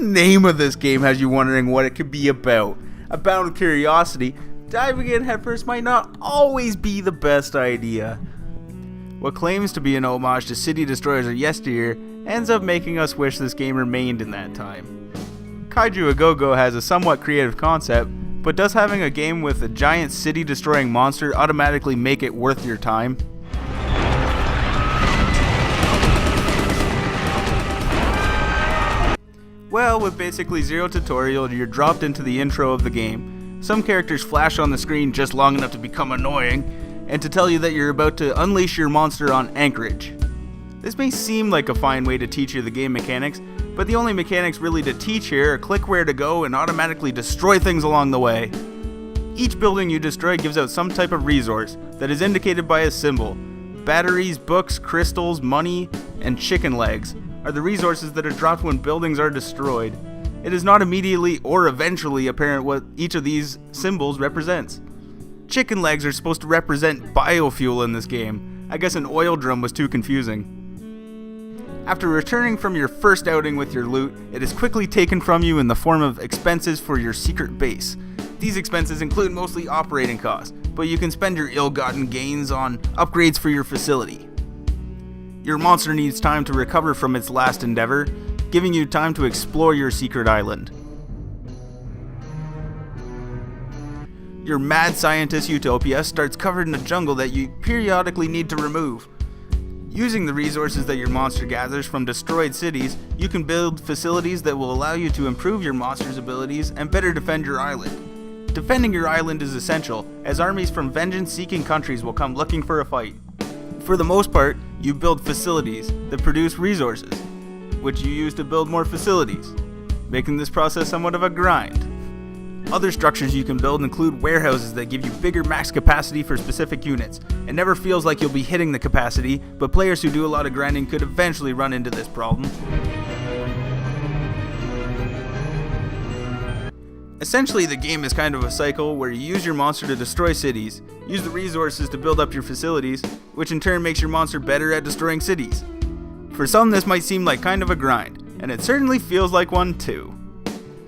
name of this game has you wondering what it could be about. Abound with curiosity, diving in headfirst might not always be the best idea. What claims to be an homage to city destroyers of yesteryear ends up making us wish this game remained in that time. Kaiju-a-GoGo has a somewhat creative concept, but does having a game with a giant city-destroying monster automatically make it worth your time? Well, with basically zero tutorial, you're dropped into the intro of the game. Some characters flash on the screen just long enough to become annoying, and to tell you that you're about to unleash your monster on Anchorage. This may seem like a fine way to teach you the game mechanics, but the only mechanics really to teach here are click where to go and automatically destroy things along the way. Each building you destroy gives out some type of resource that is indicated by a symbol. Batteries, books, crystals, money, and chicken legs are the resources that are dropped when buildings are destroyed. It is not immediately or eventually apparent what each of these symbols represents. Chicken legs are supposed to represent biofuel in this game. I guess an oil drum was too confusing. After returning from your first outing with your loot, it is quickly taken from you in the form of expenses for your secret base. These expenses include mostly operating costs, but you can spend your ill-gotten gains on upgrades for your facility. Your monster needs time to recover from its last endeavor, giving you time to explore your secret island. Your mad scientist utopia starts covered in a jungle that you periodically need to remove. Using the resources that your monster gathers from destroyed cities, you can build facilities that will allow you to improve your monster's abilities and better defend your island. Defending your island is essential, as armies from vengeance-seeking countries will come looking for a fight. For the most part, you build facilities that produce resources, which you use to build more facilities, making this process somewhat of a grind. Other structures you can build include warehouses that give you bigger max capacity for specific units. It never feels like you'll be hitting the capacity, but players who do a lot of grinding could eventually run into this problem. Essentially, the game is kind of a cycle where you use your monster to destroy cities, use the resources to build up your facilities, which in turn makes your monster better at destroying cities. For some, this might seem like kind of a grind, and it certainly feels like one too.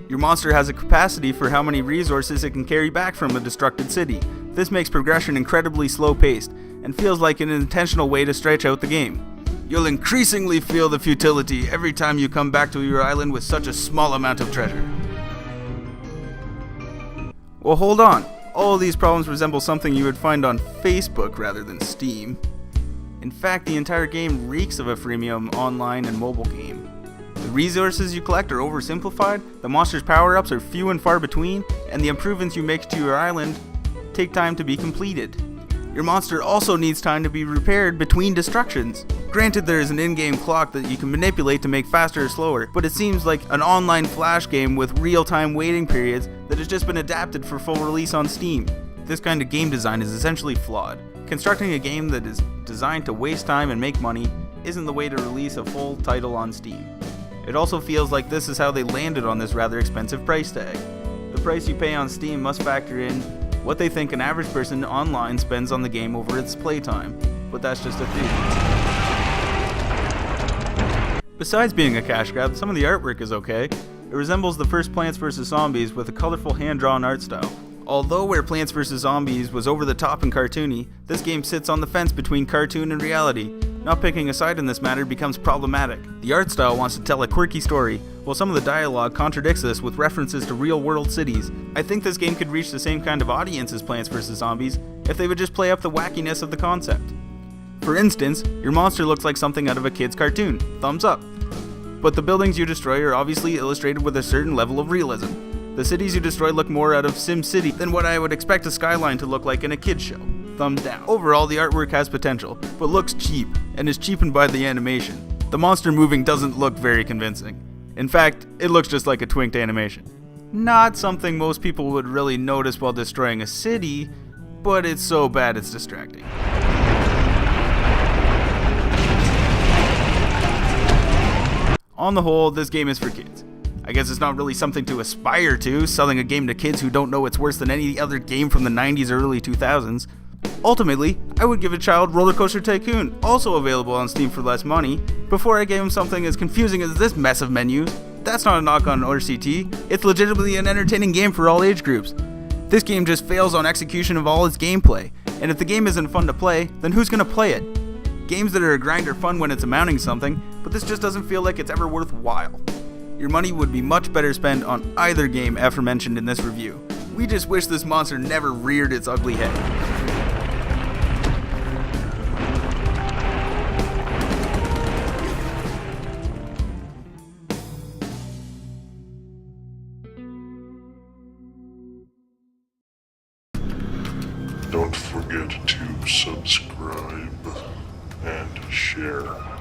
Your monster has a capacity for how many resources it can carry back from a destructed city. This makes progression incredibly slow-paced, and feels like an intentional way to stretch out the game. You'll increasingly feel the futility every time you come back to your island with such a small amount of treasure. Well, hold on. All of these problems resemble something you would find on Facebook rather than Steam. In fact, the entire game reeks of a freemium online and mobile game. The resources you collect are oversimplified, the monster's power-ups are few and far between, and the improvements you make to your island take time to be completed. Your monster also needs time to be repaired between destructions. Granted, there is an in-game clock that you can manipulate to make faster or slower, but it seems like an online flash game with real-time waiting periods that has just been adapted for full release on Steam. This kind of game design is essentially flawed. Constructing a game that is designed to waste time and make money isn't the way to release a full title on Steam. It also feels like this is how they landed on this rather expensive price tag. The price you pay on Steam must factor in what they think an average person online spends on the game over its playtime, but that's just a theory. Besides being a cash grab, some of the artwork is okay. It resembles the first Plants vs. Zombies with a colorful hand-drawn art style. Although where Plants vs. Zombies was over the top and cartoony, this game sits on the fence between cartoon and reality. Not picking a side in this matter becomes problematic. The art style wants to tell a quirky story, while some of the dialogue contradicts this with references to real-world cities. I think this game could reach the same kind of audience as Plants vs. Zombies if they would just play up the wackiness of the concept. For instance, your monster looks like something out of a kid's cartoon. Thumbs up. But the buildings you destroy are obviously illustrated with a certain level of realism. The cities you destroy look more out of SimCity than what I would expect a skyline to look like in a kid's show. Thumbs down. Overall, the artwork has potential, but looks cheap, and is cheapened by the animation. The monster moving doesn't look very convincing. In fact, it looks just like a twinked animation. Not something most people would really notice while destroying a city, but it's so bad it's distracting. On the whole, this game is for kids. I guess it's not really something to aspire to, selling a game to kids who don't know it's worse than any other game from the 90s or early 2000s. Ultimately, I would give a child Roller Coaster Tycoon, also available on Steam for less money, before I gave him something as confusing as this mess of menus. That's not a knock on RCT, it's legitimately an entertaining game for all age groups. This game just fails on execution of all its gameplay, and if the game isn't fun to play, then who's gonna play it? Games that are a grind are fun when it's amounting something, but this just doesn't feel like it's ever worthwhile. Your money would be much better spent on either game aforementioned in this review. We just wish this monster never reared its ugly head. Don't forget to subscribe and share.